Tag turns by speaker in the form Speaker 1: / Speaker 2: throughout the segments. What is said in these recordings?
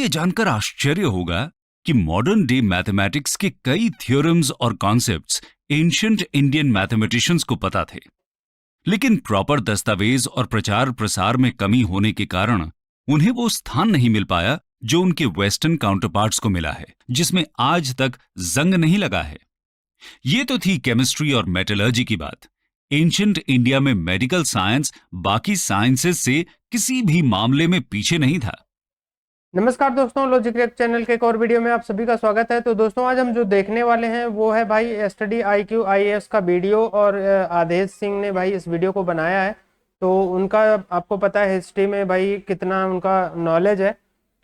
Speaker 1: ये जानकर आश्चर्य होगा कि मॉडर्न डे मैथमेटिक्स के कई थ्योरम्स और कॉन्सेप्ट्स एंशिएंट इंडियन मैथमेटिशियंस को पता थे, लेकिन प्रॉपर दस्तावेज और प्रचार प्रसार में कमी होने के कारण उन्हें वो स्थान नहीं मिल पाया जो उनके वेस्टर्न काउंटरपार्ट्स को मिला है, जिसमें आज तक जंग नहीं लगा है। ये तो थी केमिस्ट्री और मेटलर्जी की बात। एंशिएंट इंडिया में मेडिकल साइंस बाकी साइंसेस से किसी भी मामले में पीछे नहीं था।
Speaker 2: नमस्कार दोस्तों, लॉजिक क्रैक चैनल के एक और वीडियो में आप सभी का स्वागत है। तो दोस्तों, आज हम जो देखने वाले हैं वो है भाई स्टडी IQ IAS का वीडियो, और आदेश सिंह ने भाई इस वीडियो को बनाया है। तो उनका आपको पता है हिस्ट्री में भाई कितना उनका नॉलेज है।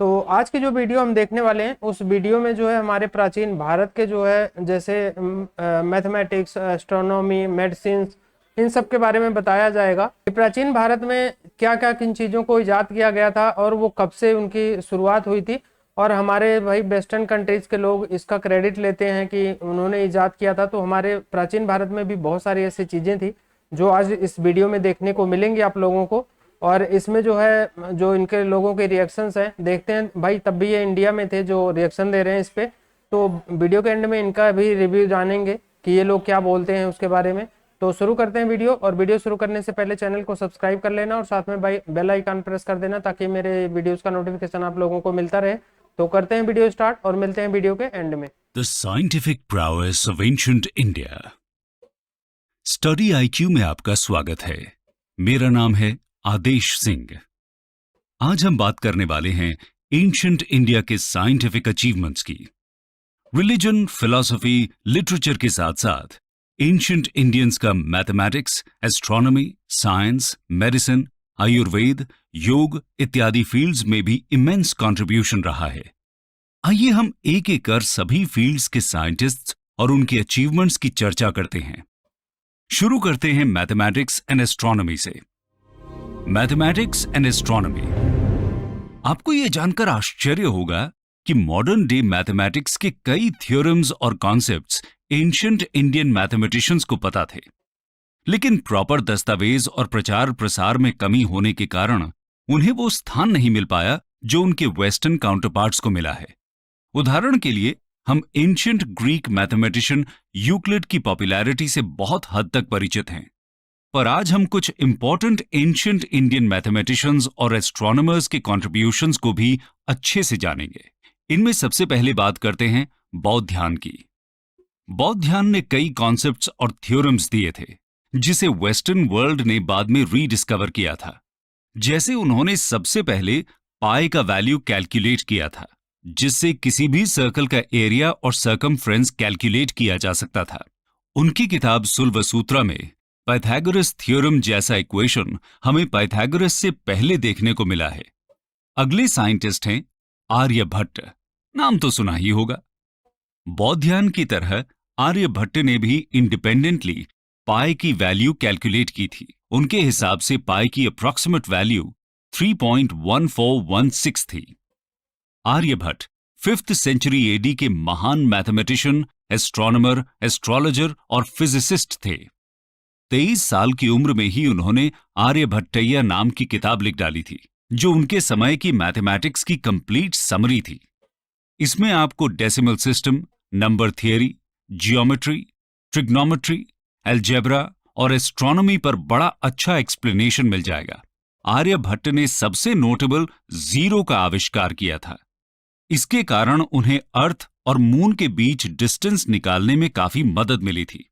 Speaker 2: तो आज की जो वीडियो हम देखने वाले हैं उस वीडियो में जो है हमारे प्राचीन भारत के जो है जैसे मैथमेटिक्स, एस्ट्रोनॉमी, मेडिसिन, इन सब के बारे में बताया जाएगा कि प्राचीन भारत में क्या क्या किन चीज़ों को इजाद किया गया था और वो कब से उनकी शुरुआत हुई थी। और हमारे भाई वेस्टर्न कंट्रीज के लोग इसका क्रेडिट लेते हैं कि उन्होंने इजाद किया था। तो हमारे प्राचीन भारत में भी बहुत सारी ऐसी चीज़ें थी जो आज इस वीडियो में देखने को मिलेंगी आप लोगों को। और इसमें जो है जो इनके लोगों के रिएक्शंस हैं, देखते हैं भाई, तब भी ये इंडिया में थे जो रिएक्शन दे रहे हैं इस पर। तो वीडियो के एंड में इनका भी रिव्यू जानेंगे कि ये लोग क्या बोलते हैं उसके बारे में। तो शुरू करते हैं वीडियो, और वीडियो शुरू करने से पहले चैनल को सब्सक्राइब कर लेना और साथ में भाई बेल आइकन प्रेस कर देना ताकि मेरे वीडियोस का नोटिफिकेशन आप लोगों को मिलता रहे। तो करते हैं वीडियो स्टार्ट और मिलते हैं वीडियो के एंड में।
Speaker 1: The scientific prowess of ancient India. Study IQ में आपका स्वागत है। मेरा नाम है आदेश सिंह। आज हम बात करने वाले हैं एंशिएंट इंडिया के साइंटिफिक अचीवमेंट्स की। रिलीजन, फिलॉसफी, लिटरेचर के साथ साथ एंशिएंट इंडियंस का mathematics, astronomy, science, medicine, Ayurveda, योग इत्यादि फील्ड्स में भी इमेंस कंट्रीब्यूशन रहा है। आइए हम एक एक कर सभी फील्ड्स के साइंटिस्ट्स और उनके अचीवमेंट्स की चर्चा करते हैं। शुरू करते हैं मैथमेटिक्स एंड एस्ट्रोनॉमी से। Mathematics and astronomy. आपको यह जानकर आश्चर्य होगा कि मॉडर्न डे मैथमेटिक्स के कई थ्योरम्स और कॉन्सेप्ट्स एंशिएंट इंडियन मैथमेटिशियंस को पता थे, लेकिन प्रॉपर दस्तावेज और प्रचार प्रसार में कमी होने के कारण उन्हें वो स्थान नहीं मिल पाया जो उनके वेस्टर्न काउंटरपार्ट्स को मिला है। उदाहरण के लिए हम एंशिएंट ग्रीक मैथमेटिशियन यूक्लिड की पॉपुलैरिटी से बहुत हद तक परिचित हैं, पर आज हम कुछ इंपॉर्टेंट एंशिएंट इंडियन मैथमेटिशियंस और एस्ट्रोनॉमर्स के कॉन्ट्रीब्यूशंस को भी अच्छे से जानेंगे। इनमें सबसे पहले बात करते हैं बौद्ध्यान की। बौद्ध्यान ने कई कॉन्सेप्ट्स और थ्योरम्स दिए थे जिसे वेस्टर्न वर्ल्ड ने बाद में रीडिस्कवर किया था। जैसे उन्होंने सबसे पहले पाई का वैल्यू कैलकुलेट किया था, जिससे किसी भी सर्कल का एरिया और सर्कमफ्रेंस कैलकुलेट किया जा सकता था। उनकी किताब सुल्वसूत्रा में पाइथागोरस थ्योरम जैसा इक्वेशन हमें पाइथागोरस से पहले देखने को मिला है। अगले साइंटिस्ट हैं आर्यभट्ट। नाम तो सुना ही होगा। बौद्ध्यान की तरह आर्यभट्ट ने भी इंडिपेंडेंटली पाई की वैल्यू कैलकुलेट की थी। उनके हिसाब से पाई की अप्रॉक्सिमेट वैल्यू 3.1416 थी। आर्यभट्ट 5th सेंचुरी AD के महान मैथमेटिशियन, एस्ट्रोनॉमर, एस्ट्रोलॉजर और फिजिसिस्ट थे। 23 साल की उम्र में ही उन्होंने आर्यभट्टय्या नाम की किताब लिख डाली थी, जो उनके समय की मैथमेटिक्स की कंप्लीट समरी थी। इसमें आपको decimal system, number theory, geometry, trigonometry, algebra और एस्ट्रोनॉमी पर बड़ा अच्छा एक्सप्लेनेशन मिल जाएगा। आर्यभट्ट ने सबसे नोटेबल जीरो का आविष्कार किया था। इसके कारण उन्हें अर्थ और मून के बीच डिस्टेंस निकालने में काफी मदद मिली थी।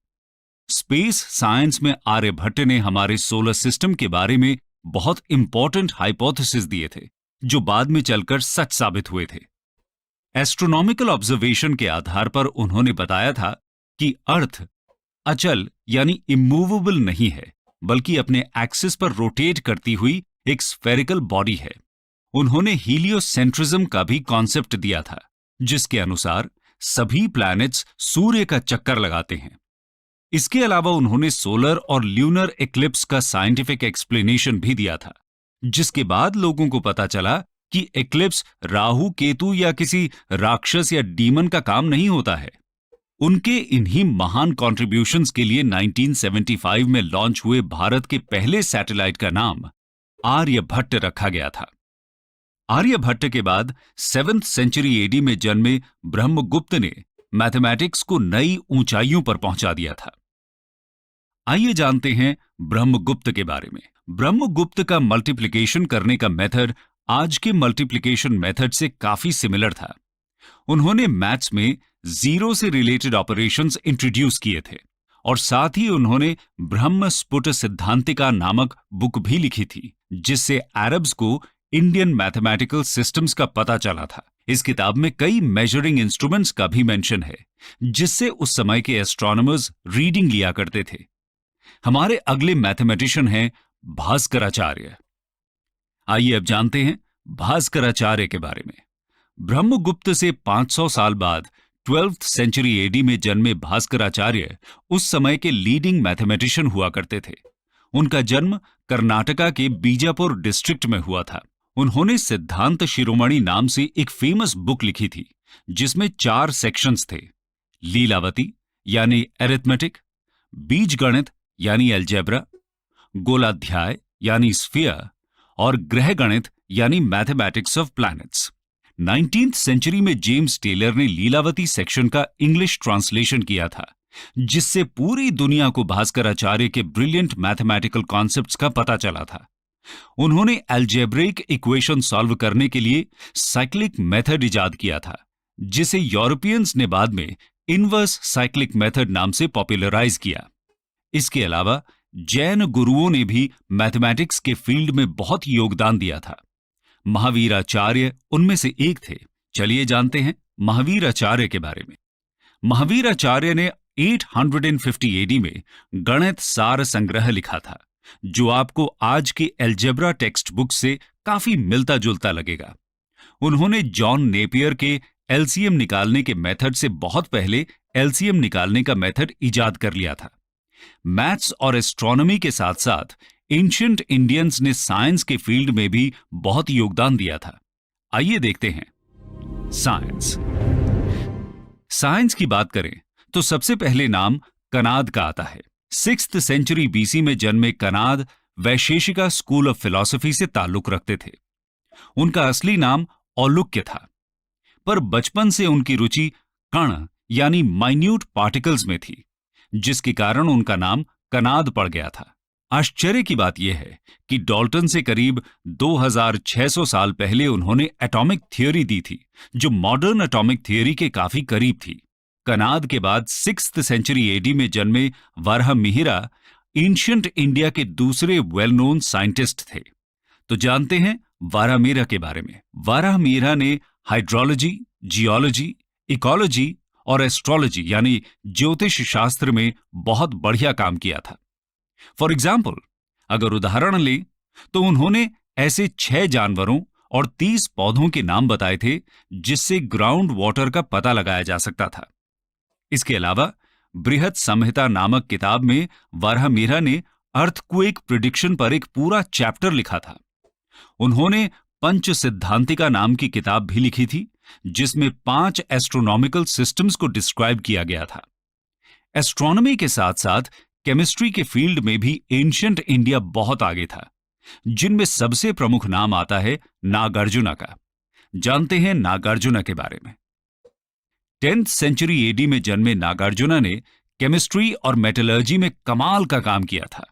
Speaker 1: स्पेस साइंस में आर्यभट्ट ने हमारे सोलर सिस्टम के बारे में बहुत इंपॉर्टेंट हाइपोथेसिस दिए थे, जो बाद में चलकर सच साबित हुए थे। एस्ट्रोनॉमिकल ऑब्जर्वेशन के आधार पर उन्होंने बताया था कि अर्थ अचल यानी इमूवेबल नहीं है, बल्कि अपने एक्सिस पर रोटेट करती हुई एक स्फेरिकल बॉडी है। उन्होंने हीलियोसेंट्रिज्म का भी कॉन्सेप्ट दिया था, जिसके अनुसार सभी प्लैनेट्स सूर्य का चक्कर लगाते हैं। इसके अलावा उन्होंने सोलर और ल्यूनर एक्लिप्स का साइंटिफिक एक्सप्लेनेशन भी दिया था, जिसके बाद लोगों को पता चला कि एक्लिप्स राहु, केतु या किसी राक्षस या डीमन का काम नहीं होता है। उनके इन्हीं महान कॉन्ट्रीब्यूशंस के लिए 1975 में लॉन्च हुए भारत के पहले सैटेलाइट का नाम आर्यभट्ट रखा गया था। आर्यभट्ट के बाद 7th सेंचुरी एडी में जन्मे ब्रह्मगुप्त ने मैथमेटिक्स को नई ऊंचाइयों पर पहुंचा दिया था। आइए जानते हैं ब्रह्मगुप्त के बारे में। ब्रह्मगुप्त का मल्टीप्लिकेशन करने का मेथड आज के मल्टीप्लिकेशन मेथड से काफी सिमिलर था। उन्होंने मैथ्स में जीरो से रिलेटेड ऑपरेशंस इंट्रोड्यूस किए थे और साथ ही उन्होंने ब्रह्म स्फुट सिद्धांतिका नामक बुक भी लिखी थी, जिससे अरब्स को इंडियन मैथमेटिकल सिस्टम्स का पता चला था। इस किताब में कई मेजरिंग इंस्ट्रूमेंट्स का भी मेंशन है, जिससे उस समय के एस्ट्रोनॉमर्स रीडिंग लिया करते थे। हमारे अगले मैथमेटिशियन हैं भास्कराचार्य। आइए अब जानते हैं भास्कराचार्य के बारे में। ब्रह्मगुप्त से 500 साल बाद 12th सेंचुरी एडी में जन्मे भास्कराचार्य उस समय के लीडिंग मैथमेटिशियन हुआ करते थे। उनका जन्म कर्नाटका के बीजापुर डिस्ट्रिक्ट में हुआ था। उन्होंने सिद्धांत शिरोमणि नाम से एक फेमस बुक लिखी थी, जिसमें 4 सेक्शंस थे: लीलावती यानी एरिथमेटिक, बीजगणित यानी अलजेब्रा, गोलाध्याय यानी स्फीयर और ग्रह गणित यानी mathematics of planets. 19th century में जेम्स टेलर ने लीलावती सेक्शन का इंग्लिश ट्रांसलेशन किया था, जिससे पूरी दुनिया को भास्कराचार्य के ब्रिलियंट मैथमेटिकल कॉन्सेप्ट्स का पता चला था। उन्होंने अलजेब्रिक इक्वेशन सॉल्व करने के लिए साइक्लिक मेथड इजाद किया था, जिसे यूरोपियंस ने बाद में इनवर्स साइक्लिक मेथड नाम से पॉपुलराइज किया। इसके अलावा जैन गुरुओं ने भी मैथमेटिक्स के फील्ड में बहुत योगदान दिया था। महावीराचार्य उनमें से एक थे। चलिए जानते हैं महावीराचार्य के बारे में। महावीराचार्य ने 850 एडी में गणित सार संग्रह लिखा था, जो आपको आज के अलजेब्रा टेक्स्ट बुक से काफी मिलता जुलता लगेगा। उन्होंने जॉन नेपियर के एलसीएम निकालने के मेथड से बहुत पहले एलसीएम निकालने का मेथड इजाद कर लिया था। मैथ्स और एस्ट्रोनॉमी के साथ साथ एंशिएंट इंडियंस ने साइंस के फील्ड में भी बहुत योगदान दिया था। आइए देखते हैं साइंस। साइंस की बात करें तो सबसे पहले नाम कनाद का आता है। 6th सेंचुरी बीसी में जन्मे Kanad Vaisheshika school of philosophy से ताल्लुक रखते थे। उनका असली नाम औलुक्य था, पर बचपन से उनकी रुचि कण यानी माइन्यूट पार्टिकल्स में थी, जिसके कारण उनका नाम कनाद पड़ गया था। आश्चर्य की बात यह है कि डाल्टन से करीब 2600 साल पहले उन्होंने एटॉमिक थ्योरी दी थी, जो मॉडर्न एटॉमिक थ्योरी के काफी करीब थी। कनाद के बाद 6th सेंचुरी एडी में जन्मे वाराहमिहिरा एंशिएंट इंडिया के दूसरे वेल नोन साइंटिस्ट थे। तो जानते हैं वाराहमिहिरा के बारे में। वाराहमिहिरा ने हाइड्रोलॉजी, जियोलॉजी, इकोलॉजी और एस्ट्रोलॉजी यानी ज्योतिष शास्त्र में बहुत बढ़िया काम किया था। फॉर एग्जाम्पल, अगर उदाहरण लें तो उन्होंने ऐसे 6 जानवरों और 30 पौधों के नाम बताए थे, जिससे ग्राउंड वाटर का पता लगाया जा सकता था। इसके अलावा बृहद संहिता नामक किताब में वाराहमिहिरा ने अर्थक्वेक प्रिडिक्शन पर एक पूरा चैप्टर लिखा था। उन्होंने पंच सिद्धांतिका नाम की किताब भी लिखी थी, जिसमें 5 एस्ट्रोनॉमिकल सिस्टम्स को डिस्क्राइब किया गया था। एस्ट्रोनॉमी के साथ साथ केमिस्ट्री के फील्ड में भी एंशिएंट इंडिया बहुत आगे था, जिनमें सबसे प्रमुख नाम आता है नागार्जुना का। जानते हैं नागार्जुना के बारे में। 10th सेंचुरी एडी में जन्मे नागार्जुना ने केमिस्ट्री और मेटलर्जी में कमाल का काम किया था।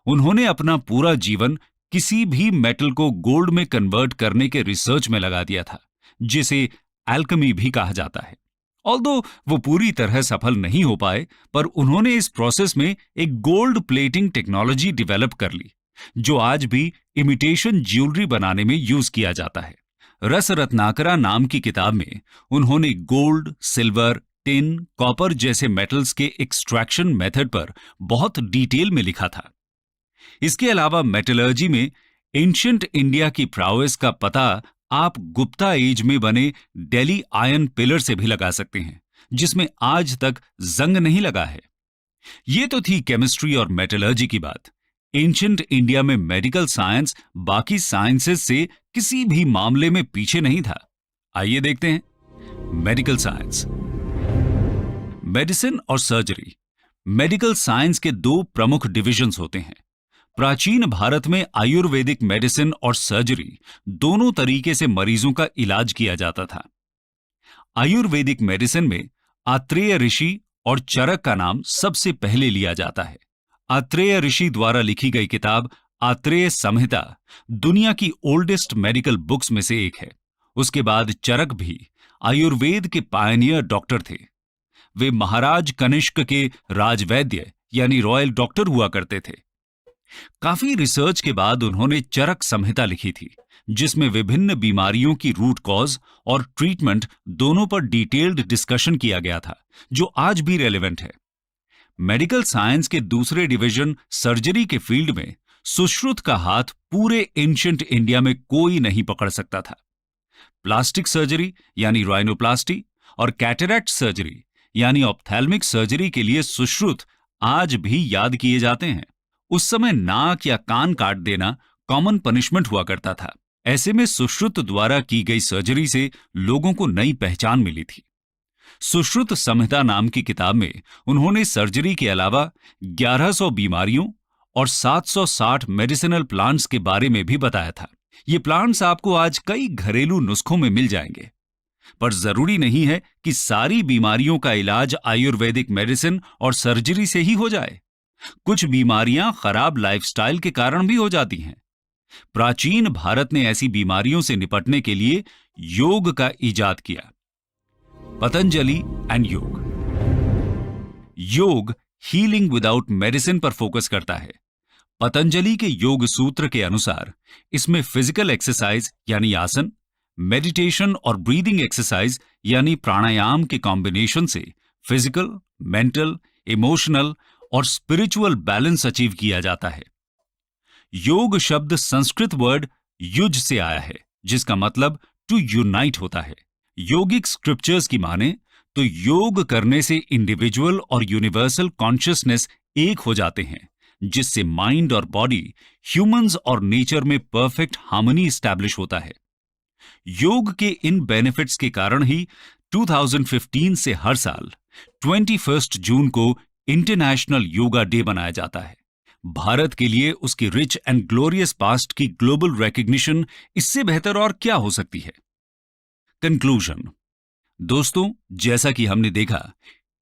Speaker 1: उन्होंने अपना पूरा जीवन किसी भी मेटल को गोल्ड में कन्वर्ट करने के रिसर्च में लगा दिया था, जिसे एल्केमी भी कहा जाता है। ऑल्दो वो पूरी तरह सफल नहीं हो पाए, पर उन्होंने इस प्रोसेस में एक गोल्ड प्लेटिंग टेक्नोलॉजी डेवलप कर ली, जो आज भी इमिटेशन ज्वेलरी बनाने में यूज किया जाता है। रस रत्नाकरा नाम की किताब में उन्होंने गोल्ड, सिल्वर, टिन, कॉपर जैसे मेटल्स के एक्सट्रैक्शन मेथड पर बहुत डिटेल में लिखा था। इसके अलावा मेटलर्जी में एंशिएंट इंडिया की प्राउएस का पता आप गुप्ता एज में बने दिल्ली आयरन पिलर से भी लगा सकते हैं, जिसमें आज तक जंग नहीं लगा है। ये तो थी केमिस्ट्री और मेटलर्जी की बात। एंशिएंट इंडिया में मेडिकल साइंस बाकी साइंसेस से किसी भी मामले में पीछे नहीं था। आइए देखते हैं मेडिकल साइंस। मेडिसिन और सर्जरी। मेडिकल साइंस के 2 प्रमुख डिविजन्स होते हैं। प्राचीन भारत में आयुर्वेदिक मेडिसिन और सर्जरी दोनों तरीके से मरीजों का इलाज किया जाता था। आयुर्वेदिक मेडिसिन में आत्रेय ऋषि और चरक का नाम सबसे पहले लिया जाता है। आत्रेय ऋषि द्वारा लिखी गई किताब आत्रेय संहिता दुनिया की ओल्डेस्ट मेडिकल बुक्स में से एक है। उसके बाद चरक भी आयुर्वेद के पायनियर डॉक्टर थे। वे महाराज कनिष्क के राजवैद्य यानी रॉयल डॉक्टर हुआ करते थे। काफी रिसर्च के बाद उन्होंने चरक संहिता लिखी थी, जिसमें विभिन्न बीमारियों की रूट कॉज और ट्रीटमेंट दोनों पर डिटेल्ड डिस्कशन किया गया था, जो आज भी रेलेवेंट है। मेडिकल साइंस के दूसरे डिवीजन सर्जरी के फील्ड में सुश्रुत का हाथ पूरे एंशिएंट इंडिया में कोई नहीं पकड़ सकता था। प्लास्टिक सर्जरी यानी राइनोप्लास्टी और कैटरैक्ट सर्जरी यानी ऑप्थेल्मिक सर्जरी के लिए सुश्रुत आज भी याद किए जाते हैं। उस समय नाक या कान काट देना कॉमन पनिशमेंट हुआ करता था। ऐसे में सुश्रुत द्वारा की गई सर्जरी से लोगों को नई पहचान मिली थी। सुश्रुत संहिता नाम की किताब में उन्होंने सर्जरी के अलावा 1100 बीमारियों और 760 मेडिसिनल प्लांट्स के बारे में भी बताया था। ये प्लांट्स आपको आज कई घरेलू नुस्खों में मिल जाएंगे, पर जरूरी नहीं है कि सारी बीमारियों का इलाज आयुर्वेदिक मेडिसिन और सर्जरी से ही हो जाए। कुछ बीमारियां खराब लाइफस्टाइल के कारण भी हो जाती हैं। प्राचीन भारत ने ऐसी बीमारियों से निपटने के लिए योग का इजाद किया। पतंजलि एंड योग। योग हीलिंग विदाउट मेडिसिन पर फोकस करता है। पतंजलि के योग सूत्र के अनुसार इसमें फिजिकल एक्सरसाइज यानी आसन, मेडिटेशन और ब्रीदिंग एक्सरसाइज यानी प्राणायाम के कॉम्बिनेशन से फिजिकल, मेंटल, इमोशनल और स्पिरिचुअल बैलेंस अचीव किया जाता है। योग शब्द संस्कृत वर्ड युज से आया है, जिसका मतलब टू यूनाइट होता है। योगिक स्क्रिप्चर्स की माने तो योग करने से इंडिविजुअल और यूनिवर्सल कॉन्शियसनेस एक हो जाते हैं, जिससे माइंड और बॉडी, ह्यूमंस और नेचर में परफेक्ट हार्मनी स्टैब्लिश होता है। योग के इन बेनिफिट्स के कारण ही 2015 से हर साल 21 जून को इंटरनेशनल योगा डे मनाया जाता है। भारत के लिए उसकी रिच एंड ग्लोरियस पास्ट की ग्लोबल रिकॉग्निशन इससे बेहतर और क्या हो सकती है। कंक्लूजन। दोस्तों, जैसा कि हमने देखा,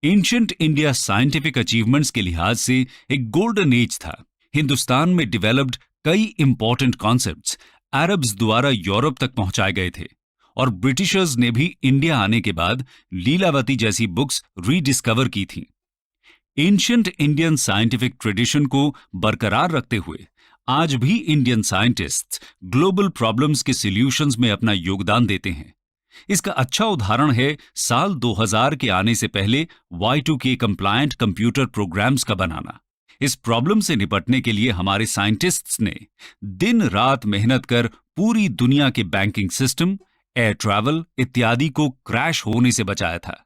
Speaker 1: एंशिएंट इंडिया साइंटिफिक अचीवमेंट्स के लिहाज से एक गोल्डन एज था। हिंदुस्तान में डेवलप्ड कई इंपॉर्टेंट कॉन्सेप्ट्स अरब्स द्वारा यूरोप तक पहुंचाए गए थे और ब्रिटिशर्स ने भी इंडिया आने के बाद लीलावती जैसी बुक्स रीडिस्कवर की थीं। एंशिएंट इंडियन साइंटिफिक ट्रेडिशन को बरकरार रखते हुए आज भी इंडियन साइंटिस्ट्स ग्लोबल प्रॉब्लम्स के सॉल्यूशंस में अपना योगदान देते हैं। इसका अच्छा उदाहरण है साल 2000 के आने से पहले Y2K कंप्लायंट कंप्यूटर प्रोग्राम्स का बनाना। इस प्रॉब्लम से निपटने के लिए हमारे साइंटिस्ट्स ने दिन रात मेहनत कर पूरी दुनिया के बैंकिंग सिस्टम, एयर ट्रैवल इत्यादि को क्रैश होने से बचाया था।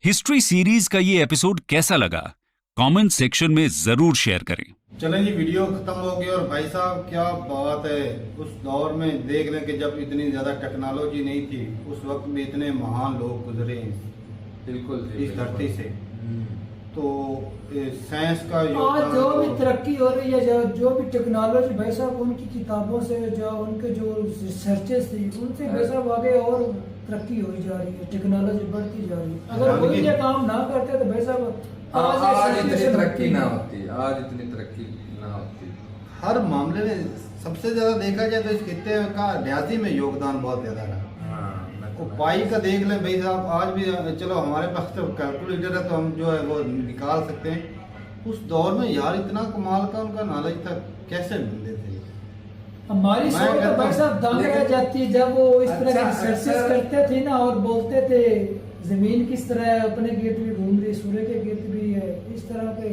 Speaker 1: हिस्ट्री सीरीज का ये एपिसोड कैसा लगा, कमेंट सेक्शन में जरूर शेयर करें।
Speaker 3: चलें जी, वीडियो खत्म हो गई। और भाई साहब क्या बात है, उस दौर में देख लें कि जब इतनी ज़्यादा टेक्नोलॉजी नहीं थी, उस वक्त में इतने महान लोग गुजरे
Speaker 4: बिल्कुल
Speaker 3: इस धरती से। तो साइंस का
Speaker 5: आज जो भी तरक्की हो रही है, जो भी टेक्नोलॉजी, भाई साहब उनकी किताबों से, जो उनके जो रिसर्चेस थी उनसे भाई साहब आगे और तरक्की हो जा रही है, टेक्नोलॉजी बढ़ती जा रही है। अगर वो ये काम ना करते तो भाई साहब
Speaker 4: आज इतनी तरक्की ना होती, आज इतनी तरक्की ना होती।
Speaker 3: हर मामले में सबसे ज्यादा देखा जाए तो इस खित्ते का रियाजी में योगदान बहुत ज्यादा रहा। उपाय का देख लें भाई साहब, आज भी चलो हमारे पास तो कैलकुलेटर है तो हम जो है वो निकाल सकते हैं। उस दौर में यार इतना कमाल का उनका नॉलेज था, कैसे मिलते थे।
Speaker 5: हमारी सोच तो भाई साहब दंग रह जाती है जब वो इस तरह के रिसर्चेस करते थे ना, और बोलते थे जमीन किस तरह अपने गिर्द भी घूम रही, सूर्य के गिर्द भी है, इस तरह के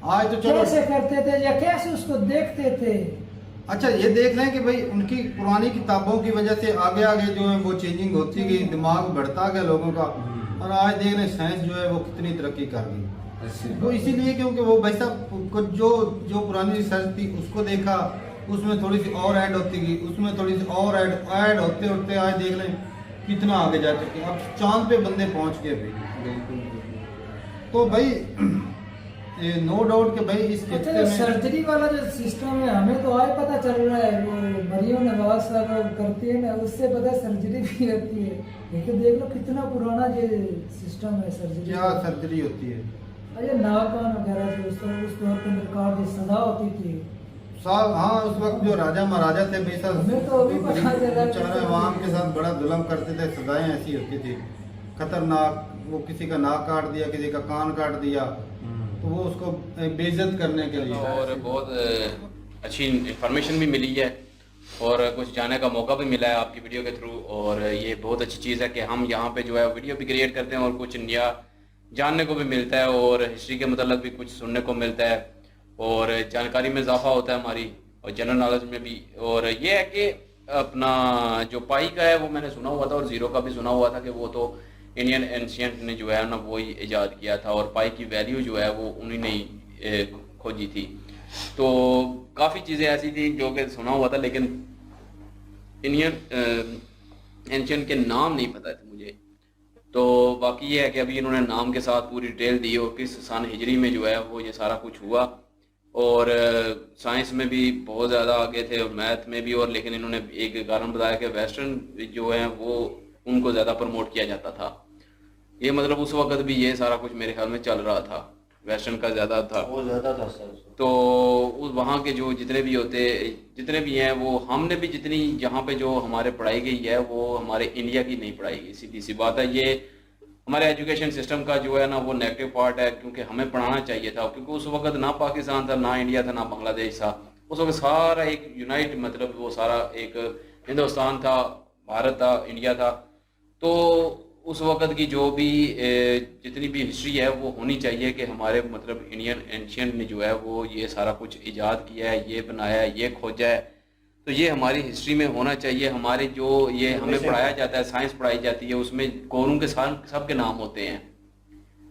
Speaker 3: आज तो चलो
Speaker 5: कैसे करते थे या कैसे उसको देखते थे।
Speaker 3: अच्छा ये देख लें कि भाई उनकी पुरानी किताबों की वजह से आगे आगे जो है वो चेंजिंग होती गई, दिमाग बढ़ता गया लोगों का। और आज देख लें साइंस जो है वो कितनी तरक्की कर गई। वो इसीलिए क्योंकि वो भाई साहब कुछ जो पुरानी रिसर्च थी उसको देखा, उसमें थोड़ी सी और ऐड होती गई, उसमें थोड़ी सी और ऐड होते होते आज देख लें कितना आगे जा चुके हैं। अब चांद पे बंदे पहुंच गए भाई। तो भाई नो डाउट कि भाई इस
Speaker 5: अच्छा,
Speaker 3: खित्ते
Speaker 5: जो
Speaker 3: में
Speaker 5: सर्जरी वाला जो सिस्टम है हमें तो आज पता चल रहा है, वो मरियम नवाज साहब करती है ना, उससे पता है सर्जरी भी करती है। लेकिन देख लो कितना पुराना ये सिस्टम है सर्जरी।
Speaker 3: क्या सर्जरी होती है?
Speaker 5: अरे नाकान वगैरह जो उस दौर के अंदर काट दी सजा होती थी।
Speaker 3: साहब हाँ, उस वक्त जो राजा महाराजा थे बेशक
Speaker 5: हमें तो अभी पता चला कि-
Speaker 3: बेचारे अवाम के साथ बड़ा जुल्म करते थे, सजाएं ऐसी होती थी खतरनाक। वो किसी का नाक काट दिया, किसी का कान काट दिया, तो वो उसको बेइज्जत करने के लिए।
Speaker 6: और बहुत अच्छी इंफॉर्मेशन भी मिली है और कुछ जाने का मौका भी मिला है आपकी वीडियो के थ्रू। और ये बहुत अच्छी चीज़ है कि हम यहाँ पे जो है वीडियो भी क्रिएट करते हैं और कुछ नया जानने को भी मिलता है और हिस्ट्री के मतलब भी कुछ सुनने को मिलता है और जानकारी में इजाफा होता है हमारी और जनरल नॉलेज में भी। और ये है कि अपना जो पाई का है वो मैंने सुना हुआ था और ज़ीरो का भी सुना हुआ था कि वो तो इंडियन एंशियंट ने जो है ना वही ईजाद किया था और पाई की वैल्यू जो है वो उन्हीं ने खोजी थी। तो काफ़ी चीज़ें ऐसी थी जो कि सुना हुआ था लेकिन इंडियन एंशियंट के नाम नहीं पता थे मुझे। तो बाकी ये है कि अभी इन्होंने नाम के साथ पूरी डिटेल दी और किस सन हिजरी में जो है वो ये सारा कुछ हुआ। और साइंस में भी बहुत ज़्यादा आगे थे और मैथ में भी। और लेकिन इन्होंने एक कारण बताया कि वेस्टर्न जो है वो उनको ज़्यादा प्रमोट किया जाता था। ये मतलब उस वक्त भी ये सारा कुछ मेरे ख्याल में चल रहा था, वेस्टर्न का ज़्यादा था,
Speaker 7: वो ज़्यादा था सर।
Speaker 6: तो उस वहाँ के जो जितने भी हैं वो हमने भी जितनी जहाँ पे जो हमारे पढ़ाई गई है वो हमारे इंडिया की नहीं पढ़ाई गई। सीधी सी बात है, ये हमारे एजुकेशन सिस्टम का जो है ना वो नेगेटिव पार्ट है क्योंकि हमें पढ़ाना चाहिए था। क्योंकि उस वक्त ना पाकिस्तान था, ना इंडिया था, ना बांग्लादेश था। उस वक्त सारा एक यूनाइट मतलब वो सारा एक हिंदुस्तान था, भारत था, इंडिया था। तो उस वक्त की जो भी जितनी भी हिस्ट्री है वो होनी चाहिए कि हमारे मतलब इंडियन एंशियंट ने जो है वो ये सारा कुछ इजाद किया है, ये बनाया है, ये खोजा है। तो ये हमारी हिस्ट्री में होना चाहिए। हमारे जो ये हमें पढ़ाया जाता है, साइंस पढ़ाई जाती है, उसमें कौरों के सब के नाम होते हैं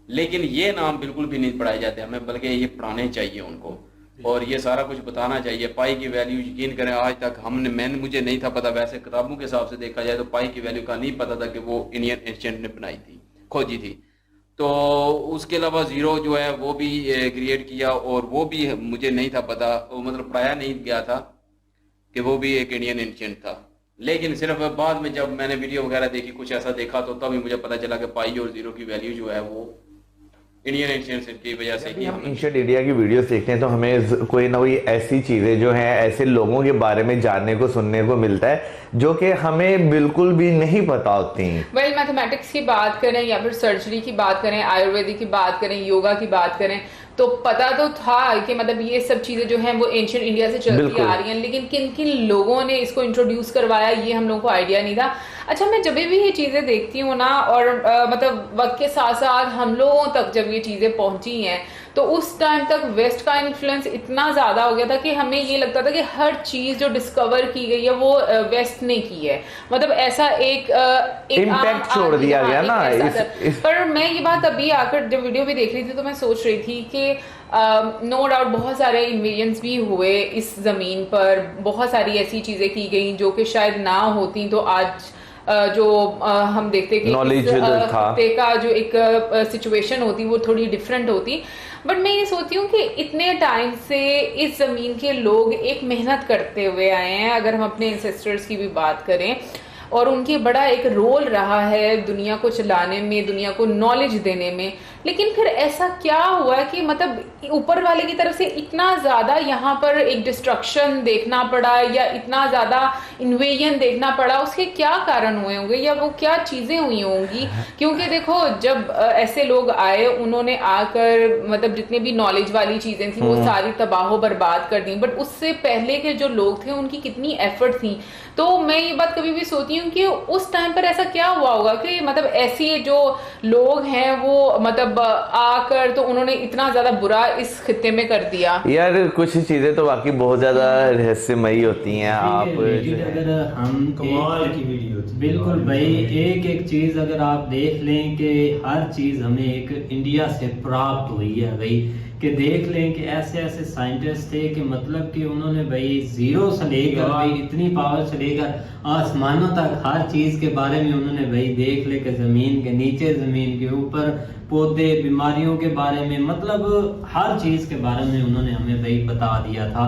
Speaker 6: लेकिन ये नाम बिल्कुल भी नहीं पढ़ाए जाते हमें, बल्कि ये पढ़ाने चाहिए उनको और ये सारा कुछ बताना चाहिए। पाई की वैल्यू यकीन करें आज तक मुझे नहीं था पता। वैसे किताबों के हिसाब से देखा जाए तो पाई की वैल्यू का नहीं पता था कि वो इंडियन एंशियंट ने बनाई थी, खोजी थी। तो उसके अलावा ज़ीरो जो है वो भी क्रिएट किया और वो भी मुझे नहीं था पता, मतलब पढ़ाया नहीं गया था कि वो भी एक इंडियन एंशियंट था। लेकिन सिर्फ बाद में जब मैंने वीडियो वगैरह देखी, कुछ ऐसा देखा तो तभी मुझे पता चला कि पाई और ज़ीरो की वैल्यू जो है वो इंडियन एंशियंट की वजह से ही।
Speaker 7: हम एंशियंट इंडिया की वीडियोस देखते हैं तो हमें कोई ना कोई ऐसी चीज़ें जो हैं, ऐसे लोगों के बारे में जानने को सुनने को मिलता है जो कि हमें बिल्कुल भी नहीं पता होती।
Speaker 8: वेल मैथमेटिक्स की बात करें या फिर सर्जरी की बात करें, आयुर्वेदिक की बात करें, योगा की बात करें, तो पता तो था कि मतलब ये सब चीजें जो हैं वो एंशियंट इंडिया से चलती आ रही हैं, लेकिन किन किन लोगों ने इसको इंट्रोड्यूस करवाया ये हम लोगों को आइडिया नहीं था। अच्छा, मैं जब भी ये चीजें देखती हूँ ना और मतलब वक्त के साथ साथ हम लोगों तक जब ये चीजें पहुंची हैं तो उस टाइम तक वेस्ट का इन्फ्लुएंस इतना ज्यादा हो गया था कि हमें ये लगता था कि हर चीज जो डिस्कवर की गई है वो वेस्ट ने की है। मतलब ऐसा एक
Speaker 7: इम्पैक्ट छोड़ दिया गया ना
Speaker 8: पर मैं ये बात अभी आकर जब वीडियो भी देख रही थी तो मैं सोच रही थी कि नो डाउट बहुत सारे इन्वेजन्स भी हुए इस जमीन पर, बहुत सारी ऐसी चीजें की गई जो कि शायद ना होती तो आज जो हम देखते कि
Speaker 7: नॉलेज
Speaker 8: का जो एक सिचुएशन होती वो थोड़ी डिफरेंट होती। बट मैं ये सोचती हूँ कि इतने टाइम से इस जमीन के लोग एक मेहनत करते हुए आए हैं, अगर हम अपने एंसेस्टर्स की भी बात करें, और उनकी बड़ा एक रोल रहा है दुनिया को चलाने में, दुनिया को नॉलेज देने में। लेकिन फिर ऐसा क्या हुआ कि मतलब ऊपर वाले की तरफ से इतना ज्यादा यहाँ पर एक डिस्ट्रक्शन देखना पड़ा या इतना ज्यादा इन्वेजन देखना पड़ा? उसके क्या कारण हुए होंगे या वो क्या चीजें हुई होंगी? क्योंकि देखो जब ऐसे लोग आए उन्होंने आकर मतलब जितने भी नॉलेज वाली चीजें थी वो सारी तबाह बर्बाद कर दी, बट उससे पहले के जो लोग थे उनकी कितनी एफर्ट थी। तो मैं ये बात कभी भी सोचती हूँ कि उस टाइम पर ऐसा क्या हुआ होगा कि मतलब ऐसे जो लोग हैं वो मतलब आकर तो उन्होंने इतना ज्यादा बुरा इस खित्ते में कर दिया।
Speaker 7: यार कुछ चीजें तो बाकी बहुत ज्यादा रहस्यमयी होती हैं। आप
Speaker 9: अगर हम कमाल की वीडियो बिल्कुल भाई, एक एक चीज अगर आप देख लें कि हर चीज हमें एक इंडिया से प्राप्त हुई है भाई। कि देख लें कि ऐसे ऐसे साइंटिस्ट थे कि मतलब कि उन्होंने भाई जीरो से लेकर भाई इतनी पावर से लेकर आसमानों तक हर चीज़ के बारे में उन्होंने भाई देख ले कि ज़मीन के नीचे, ज़मीन के ऊपर, पौधे, बीमारियों के बारे में, मतलब हर चीज़ के बारे में उन्होंने हमें भाई बता दिया था,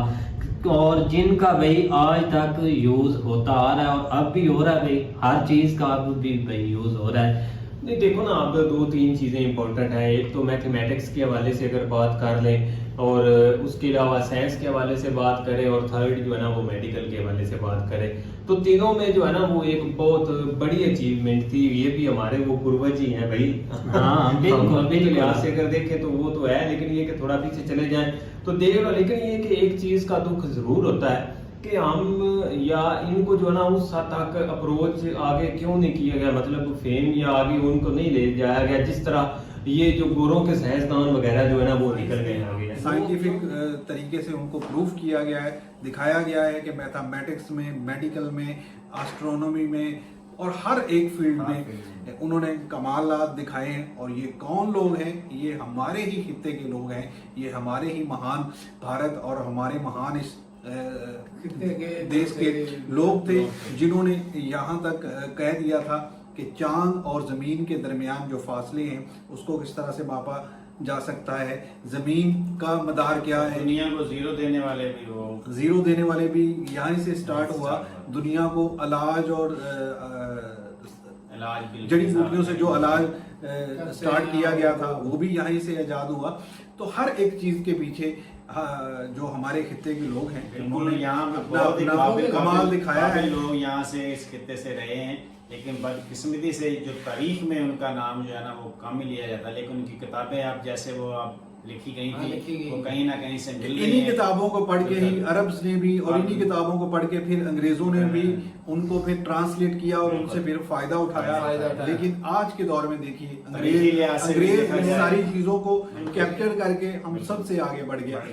Speaker 9: और जिनका भाई आज तक यूज़ होता आ रहा है और अब भी हो रहा है भाई, हर चीज़ का अब भी भाई यूज़ हो रहा है।
Speaker 10: नहीं देखो ना, अब दो तीन चीज़ें इंपॉर्टेंट हैं। एक तो मैथमेटिक्स के हवाले से अगर बात कर लें, और उसके अलावा साइंस के हवाले से बात करें, और थर्ड जो है ना वो मेडिकल के हवाले से बात करें, तो तीनों में जो है ना वो एक बहुत बड़ी अचीवमेंट थी। ये भी हमारे वो पूर्वज ही हैं भाई।
Speaker 9: हाँ बिल्कुल
Speaker 10: के लिहाज से अगर देखें तो वो तो है, लेकिन ये कि थोड़ा पीछे चले जाएं तो देख लो। लेकिन ये कि एक चीज़ का दुख जरूर होता है कि हम या इनको जो है ना उस हद तक अप्रोच आगे क्यों नहीं किया गया, मतलब फेम या आगे उनको नहीं ले जाया गया जिस तरह ये जो गोरों के साइंसदान वगैरह जो है ना वो निकल गए आगे।
Speaker 3: साइंटिफिक तरीके से उनको प्रूफ किया गया है, दिखाया गया है कि मैथमेटिक्स में, मेडिकल में, एस्ट्रोनॉमी में और हर एक फील्ड में उन्होंने कमालात दिखाए हैं। और ये कौन लोग हैं? ये हमारे ही खित्ते के लोग हैं, ये हमारे ही महान भारत और हमारे महान इस देश के लोग थे, जिन्होंने यहाँ तक कह दिया था कि चांद और ज़मीन के दरमियान जो फासले हैं उसको किस तरह से मापा जा सकता है, ज़मीन का मदार क्या है।
Speaker 11: दुनिया को जीरो देने वाले भी वो
Speaker 3: जीरो देने वाले भी यहाँ से स्टार्ट हुआ। दुनिया को इलाज और जड़ी बूटियों से जो इलाज स्टार्ट किया गया था वो भी यहीं से आज़ाद हुआ। तो हर एक चीज़ के पीछे जो हमारे खित्ते के लोग हैं उन्होंने
Speaker 11: यहाँ पे
Speaker 3: कमाल दिखाया है।
Speaker 11: लोग यहाँ से इस खित्ते से रहे हैं, लेकिन बदकिस्मती से जो तारीख में उनका नाम जो है ना वो कम ही लिया जाता है। लेकिन उनकी किताबें आप जैसे वो आप लिखी गई थी वो कहीं ना कहीं से मिल रही
Speaker 3: इन्हीं किताबों को पढ़ के ही अरब्स ने भी, और इन्हीं किताबों को पढ़ के फिर अंग्रेजों ने भी उनको फिर ट्रांसलेट किया और उनसे फिर फायदा उठाया। लेकिन आज के दौर में देखिए अंग्रेज सारी चीजों को कैप्चर करके हम सबसे आगे बढ़ गया।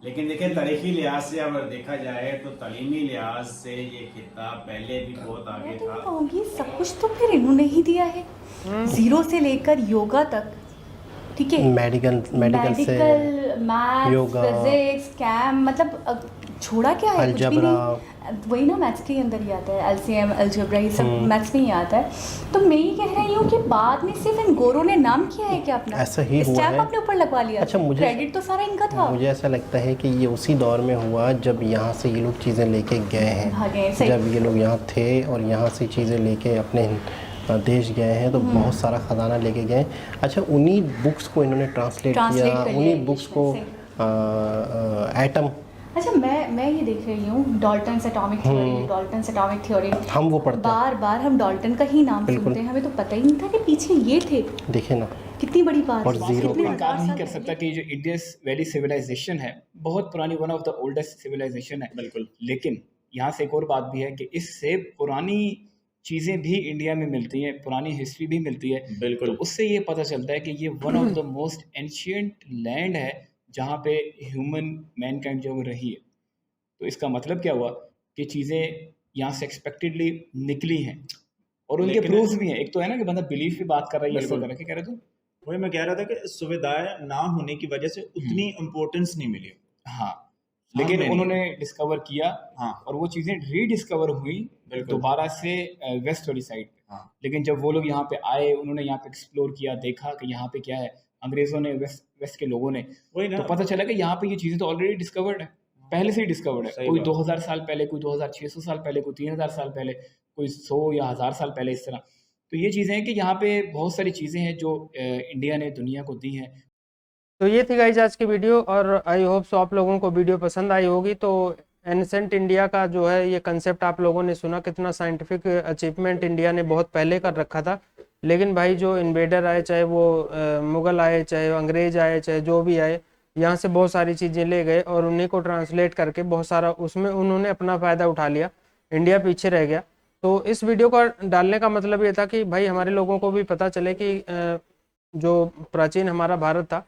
Speaker 11: लेकिन देखिए तारीखी लिहाज से अगर देखा जाए तो तालीमी लिहाज से ये किताब पहले भी बहुत आगे था।
Speaker 12: ये सब कुछ तो फिर इन्होंने ही दिया है, जीरो से लेकर योगा तक, ठीक है, मेडिकल से मैथ्स, फिजिक्स, कैम, मतलब छोड़ा क्या है, कुछ भी नहीं। वही ना मैथ्स के अंदर ही आता है, एलसीएम, अलजेब्रा, ये सब मैथ्स में ही आता है। तो मैं ये कह रही हूँ कि बाद में सिर्फ इन गोरों ने नाम किया है क्या अपना,
Speaker 13: ऐसा ही हुआ है,
Speaker 12: अपने ऊपर लगवा लिया।
Speaker 13: अच्छा, मुझे
Speaker 12: क्रेडिट तो सारा इनका था।
Speaker 13: मुझे ऐसा लगता है कि ये उसी दौर में हुआ जब यहाँ से ये लोग चीज़ें लेके गए हैं, जब ये लोग यहाँ थे और यहाँ से चीज़ें लेके अपने देश गए हैं तो बहुत सारा खजाना लेके गए। अच्छा, उन्हीं बुक्स को इन्होंने ट्रांसलेट किया, उन्हीं बुक्स को एटम।
Speaker 12: अच्छा, मैं ये देख रही हूँ डाल्टन्स एटॉमिक थ्योरी,
Speaker 13: हम वो पढ़ते हैं
Speaker 12: बार हम डाल्टन का ही नाम सुनते हैं, हमें तो पता ही नहीं था कि पीछे ये थे।
Speaker 13: देखे ना
Speaker 12: कितनी बड़ी बात।
Speaker 14: और जीरो इनकार नहीं कर सकता कि जो इंडियस वैली सिविलाइजेशन है बहुत पुरानी, one of the oldest civilisation है। बिल्कुल। लेकिन यहाँ से एक और बात भी है कि इससे पुरानी चीज़ें भी इंडिया में मिलती हैं, पुरानी हिस्ट्री भी मिलती है। बिल्कुल। तो उससे ये पता चलता है कि ये one of the most ancient land है जहाँ पे ह्यूमन मैनकाइंड जो रही है। तो इसका मतलब क्या हुआ कि चीज़ें यहाँ से एक्सपेक्टेडली निकली हैं और उनके प्रूफ भी हैं। एक तो है ना कि बंदा बिलीफ की बात कर रहा है, ये सब कह रहे थे।
Speaker 15: वही मैं कह रहा था कि सुविधाएं ना होने की वजह से उतनी इम्पोर्टेंस नहीं मिली।
Speaker 14: हाँ, लेकिन उन्होंने डिस्कवर किया। हाँ, और वो चीज़ें रीडिस्कवर हुई दोबारा से वेस्ट वाली साइड पे। हाँ। लेकिन जब वो लोग यहाँ पे आए, उन्होंने यहाँ पे एक्सप्लोर किया, देखा कि यहाँ पे क्या है, अंग्रेजों ने वेस्ट के लोगों ने, तो पता चला कि यहाँ पे ये चीज़ें तो ऑलरेडी डिस्कवर्ड है, पहले से ही डिस्कवर्ड है। कोई 2000 साल पहले, कोई 2600 साल पहले, कोई 3000 साल पहले, कोई 100 या 1000 साल पहले, इस तरह। तो ये चीज़ें हैं कि यहाँ पे बहुत सारी चीज़ें हैं जो इंडिया ने दुनिया को दी हैं।
Speaker 2: तो ये थी गाइस आज की वीडियो, और आई होप सो आप लोगों को वीडियो पसंद आई होगी। तो एंसेंट इंडिया का जो है ये कंसेप्ट आप लोगों ने सुना, कितना साइंटिफिक अचीवमेंट इंडिया ने बहुत पहले कर रखा था। लेकिन भाई जो इन्वेडर आए, चाहे वो मुग़ल आए, चाहे अंग्रेज आए, चाहे जो भी आए, यहाँ से बहुत सारी चीज़ें ले गए और उन्हीं को ट्रांसलेट करके बहुत सारा उसमें उन्होंने अपना फ़ायदा उठा लिया, इंडिया पीछे रह गया। तो इस वीडियो को डालने का मतलब ये था कि भाई हमारे लोगों को भी पता चले कि जो प्राचीन हमारा भारत था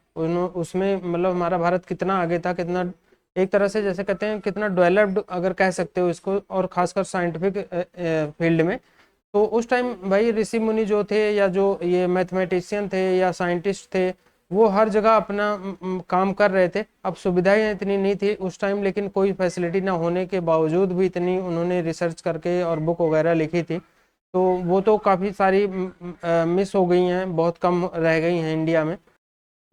Speaker 2: उसमें मतलब हमारा भारत कितना आगे था, कितना एक तरह से जैसे कहते हैं कितना डेवलप्ड अगर कह सकते हो इसको, और ख़ासकर साइंटिफिक फील्ड में। तो उस टाइम भाई ऋषि मुनि जो थे या जो ये मैथमेटिशियन थे या साइंटिस्ट थे वो हर जगह अपना काम कर रहे थे। अब सुविधाएं इतनी नहीं थी उस टाइम, लेकिन कोई फैसिलिटी ना होने के बावजूद भी इतनी उन्होंने रिसर्च करके और बुक वगैरह लिखी थी। तो वो तो काफ़ी सारी मिस हो गई हैं, बहुत कम रह गई हैं इंडिया में,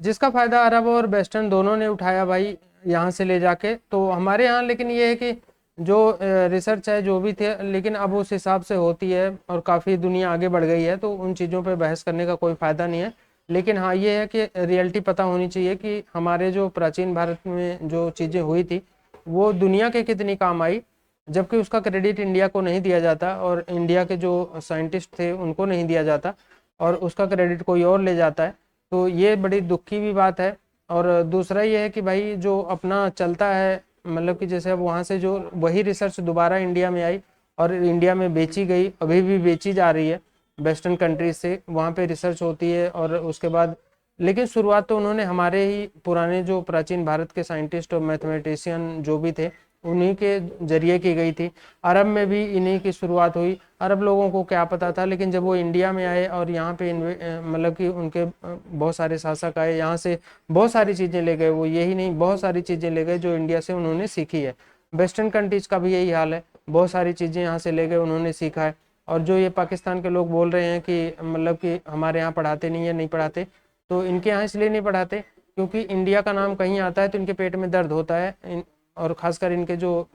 Speaker 2: जिसका फ़ायदा अरब और वेस्टर्न दोनों ने उठाया भाई यहाँ से ले जाके। तो हमारे यहाँ लेकिन ये है कि जो रिसर्च है जो भी थे, लेकिन अब उस हिसाब से होती है और काफ़ी दुनिया आगे बढ़ गई है, तो उन चीज़ों पे बहस करने का कोई फ़ायदा नहीं है। लेकिन हाँ ये है कि रियलिटी पता होनी चाहिए कि हमारे जो प्राचीन भारत में जो चीज़ें हुई थी वो दुनिया के कितनी काम आई, जबकि उसका क्रेडिट इंडिया को नहीं दिया जाता और इंडिया के जो साइंटिस्ट थे उनको नहीं दिया जाता और उसका क्रेडिट कोई और ले जाता है। तो ये बड़ी दुख की भी बात है। और दूसरा ये है कि भाई जो अपना चलता है, मतलब कि जैसे अब वहाँ से जो वही रिसर्च दोबारा इंडिया में आई और इंडिया में बेची गई, अभी भी बेची जा रही है वेस्टर्न कंट्रीज से, वहाँ पे रिसर्च होती है और उसके बाद, लेकिन शुरुआत तो उन्होंने हमारे ही पुराने जो प्राचीन भारत के साइंटिस्ट और मैथमेटिशियन जो भी थे उन्हीं के जरिए की गई थी। अरब में भी इन्हीं की शुरुआत हुई। अरब लोगों को क्या पता था, लेकिन जब वो इंडिया में आए और यहाँ पे मतलब कि उनके बहुत सारे शासक आए, यहाँ से बहुत सारी चीज़ें ले गए, वो यही नहीं बहुत सारी चीज़ें ले गए जो इंडिया से उन्होंने सीखी है। वेस्टर्न कंट्रीज का भी यही हाल है, बहुत सारी चीज़ें यहाँ से ले गए, उन्होंने सीखा है। और जो ये पाकिस्तान के लोग बोल रहे हैं कि मतलब कि हमारे यहाँ पढ़ाते नहीं है, नहीं पढ़ाते, तो इनके यहाँ इसलिए नहीं पढ़ाते क्योंकि इंडिया का नाम कहीं आता है तो इनके पेट में दर्द होता है। और ख़ासकर इनके जो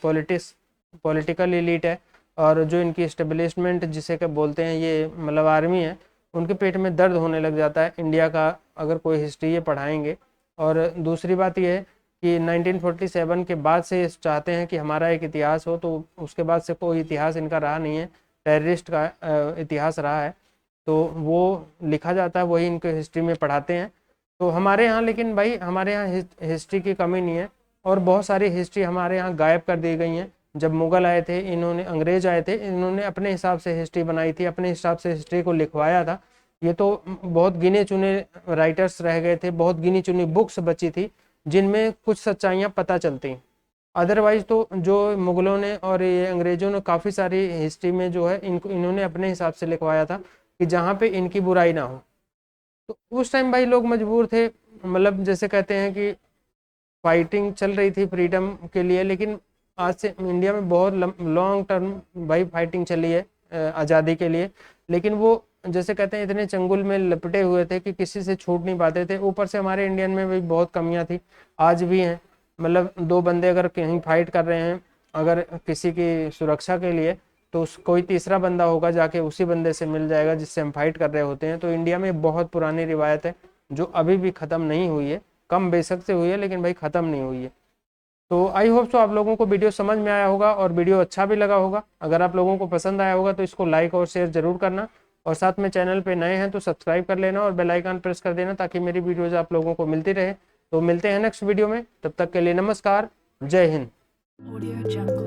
Speaker 2: पॉलिटिकल एलीट है और जो इनकी एस्टेब्लिशमेंट जिसे के बोलते हैं ये मतलब आर्मी है, उनके पेट में दर्द होने लग जाता है इंडिया का अगर कोई हिस्ट्री ये पढ़ाएंगे। और दूसरी बात ये है कि 1947 के बाद से चाहते हैं कि हमारा एक इतिहास हो, तो उसके बाद से कोई इतिहास इनका रहा नहीं है, टेररिस्ट का इतिहास रहा है, तो वो लिखा जाता है, वही इनके हिस्ट्री में पढ़ाते हैं। तो हमारे यहाँ, लेकिन भाई हमारे यहाँ हिस्ट्री की कमी नहीं है और बहुत सारी हिस्ट्री हमारे यहाँ गायब कर दी गई हैं। जब मुग़ल आए थे, इन्होंने अंग्रेज आए थे, इन्होंने अपने हिसाब से हिस्ट्री बनाई थी, अपने हिसाब से हिस्ट्री को लिखवाया था। ये तो बहुत गिने चुने राइटर्स रह गए थे, बहुत गिनी चुनी बुक्स बची थी जिनमें कुछ सच्चाइयाँ पता चलती। अदरवाइज तो जो मुग़लों ने और ये अंग्रेज़ों ने काफ़ी सारी हिस्ट्री में जो है इन्होंने अपने हिसाब से लिखवाया था कि जहाँ पे इनकी बुराई ना हो। तो उस टाइम भाई लोग मजबूर थे, मतलब जैसे कहते हैं कि फाइटिंग चल रही थी फ्रीडम के लिए, लेकिन आज से इंडिया में बहुत लॉन्ग टर्म भाई फाइटिंग चली है आज़ादी के लिए, लेकिन वो जैसे कहते हैं इतने चंगुल में लपटे हुए थे कि किसी से छूट नहीं पाते थे। ऊपर से हमारे इंडियन में भी बहुत कमियां थी, आज भी हैं। मतलब दो बंदे अगर कहीं फाइट कर रहे हैं अगर किसी की सुरक्षा के लिए, तो कोई तीसरा बंदा होगा जाके उसी बंदे से मिल जाएगा जिससे हम फाइट कर रहे होते हैं। तो इंडिया में बहुत पुरानी रिवायत है जो अभी भी ख़त्म नहीं हुई है, कम बेशक से हुई है लेकिन भाई ख़त्म नहीं हुई है। तो आई होप सो आप लोगों को वीडियो समझ में आया होगा और वीडियो अच्छा भी लगा होगा। अगर आप लोगों को पसंद आया होगा तो इसको लाइक और शेयर ज़रूर करना, और साथ में चैनल पे नए हैं तो सब्सक्राइब कर लेना और बेल आइकन प्रेस कर देना ताकि मेरी वीडियोज़ आप लोगों को मिलती रहे। तो मिलते हैं नेक्स्ट वीडियो में, तब तक के लिए नमस्कार, जय हिंद।